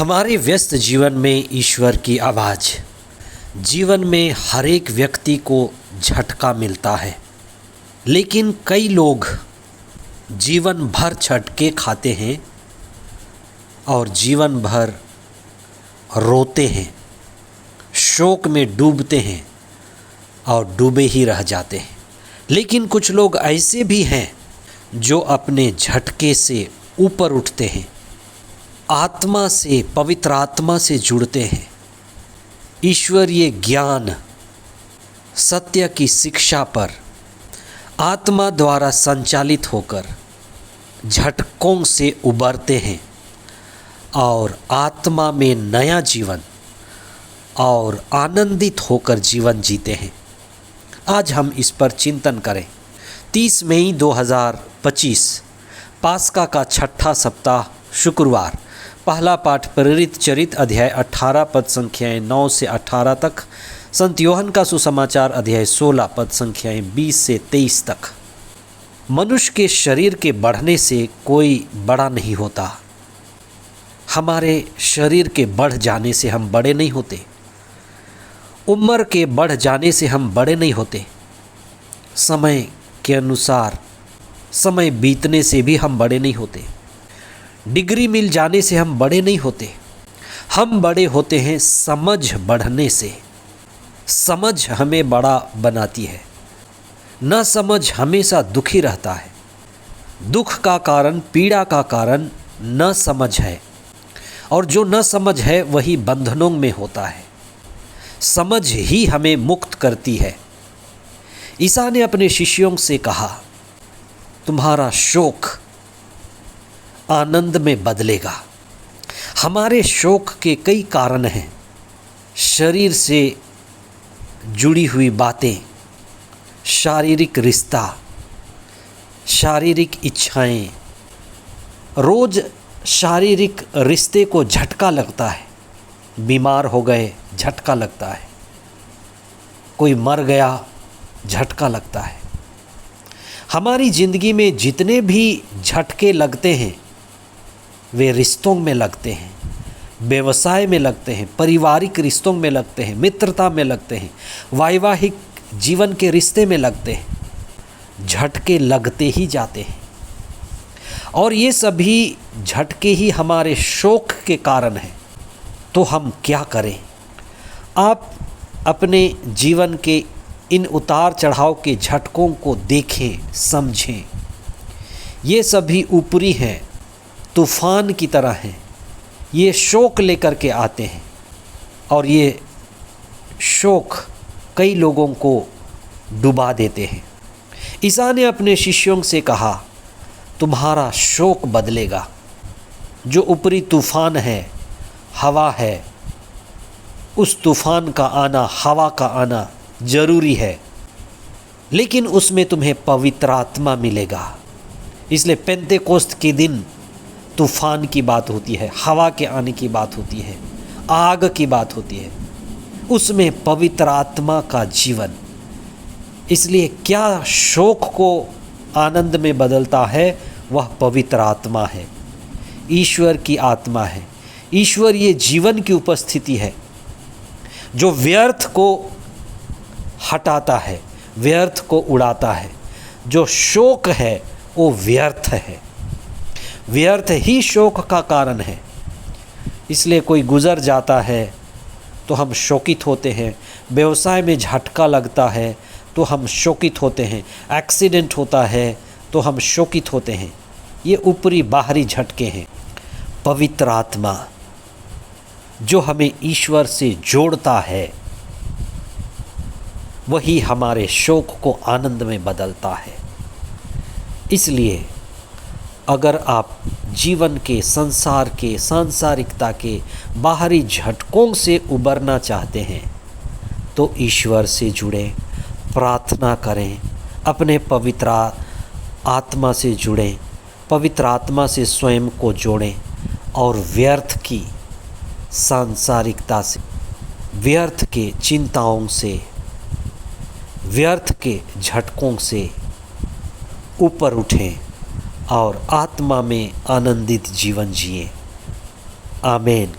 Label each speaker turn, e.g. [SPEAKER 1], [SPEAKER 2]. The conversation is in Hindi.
[SPEAKER 1] हमारे व्यस्त जीवन में ईश्वर की आवाज़। जीवन में हर एक व्यक्ति को झटका मिलता है, लेकिन कई लोग जीवन भर झटके खाते हैं और जीवन भर रोते हैं, शोक में डूबते हैं और डूबे ही रह जाते हैं। लेकिन कुछ लोग ऐसे भी हैं जो अपने झटके से ऊपर उठते हैं, आत्मा से, पवित्र आत्मा से जुड़ते हैं, ईश्वरीय ज्ञान, सत्य की शिक्षा पर आत्मा द्वारा संचालित होकर झटकों से उबरते हैं और आत्मा में नया जीवन और आनंदित होकर जीवन जीते हैं। आज हम इस पर चिंतन करें। 30 मई 2025 पास्का का छठा सप्ताह, शुक्रवार। पहला पाठ प्रेरित चरित अध्याय 18 पद संख्याएँ 9 से 18 तक, संत योहन का सुसमाचार अध्याय 16 पद संख्याएँ 20 से 23 तक। मनुष्य के शरीर के बढ़ने से कोई बड़ा नहीं होता। हमारे शरीर के बढ़ जाने से हम बड़े नहीं होते, उम्र के बढ़ जाने से हम बड़े नहीं होते, समय के अनुसार समय बीतने से भी हम बड़े नहीं होते, डिग्री मिल जाने से हम बड़े नहीं होते। हम बड़े होते हैं समझ बढ़ने से। समझ हमें बड़ा बनाती है। न समझ हमेशा दुखी रहता है। दुख का कारण, पीड़ा का कारण न समझ है, और जो न समझ है वही बंधनों में होता है। समझ ही हमें मुक्त करती है। ईसा ने अपने शिष्यों से कहा, तुम्हारा शोक आनंद में बदलेगा। हमारे शोक के कई कारण हैं। शरीर से जुड़ी हुई बातें, शारीरिक रिश्ता, शारीरिक इच्छाएं। रोज शारीरिक रिश्ते को झटका लगता है। बीमार हो गए, झटका लगता है। कोई मर गया, झटका लगता है। हमारी ज़िंदगी में जितने भी झटके लगते हैं वे रिश्तों में लगते हैं, व्यवसाय में लगते हैं, पारिवारिक रिश्तों में लगते हैं, मित्रता में लगते हैं, वैवाहिक जीवन के रिश्ते में लगते हैं। झटके लगते ही जाते हैं और ये सभी झटके ही हमारे शोक के कारण हैं। तो हम क्या करें? आप अपने जीवन के इन उतार चढ़ाव के झटकों को देखें, समझें। ये सभी ऊपरी हैं, तूफान की तरह हैं। ये शोक लेकर के आते हैं और ये शोक कई लोगों को डुबा देते हैं। ईसा ने अपने शिष्यों से कहा, तुम्हारा शोक बदलेगा। जो ऊपरी तूफान है, हवा है, उस तूफान का आना, हवा का आना ज़रूरी है, लेकिन उसमें तुम्हें पवित्र आत्मा मिलेगा। इसलिए पेंतेकोस्त के दिन तूफान की बात होती है, हवा के आने की बात होती है, आग की बात होती है, उसमें पवित्र आत्मा का जीवन। इसलिए क्या शोक को आनंद में बदलता है? वह पवित्र आत्मा है, ईश्वर की आत्मा है, ईश्वरीय जीवन की उपस्थिति है, जो व्यर्थ को हटाता है, व्यर्थ को उड़ाता है। जो शोक है वो व्यर्थ है, व्यर्थ ही शोक का कारण है। इसलिए कोई गुज़र जाता है तो हम शोकित होते हैं, व्यवसाय में झटका लगता है तो हम शोकित होते हैं, एक्सीडेंट होता है तो हम शोकित होते हैं। ये ऊपरी बाहरी झटके हैं। पवित्र आत्मा जो हमें ईश्वर से जोड़ता है, वही हमारे शोक को आनंद में बदलता है। इसलिए अगर आप जीवन के, संसार के, सांसारिकता के बाहरी झटकों से उबरना चाहते हैं तो ईश्वर से जुड़ें, प्रार्थना करें, अपने पवित्र आत्मा से जुड़ें, पवित्र आत्मा से स्वयं को जोड़ें और व्यर्थ की सांसारिकता से, व्यर्थ के चिंताओं से, व्यर्थ के झटकों से ऊपर उठें और आत्मा में आनंदित जीवन जिए। आमीन।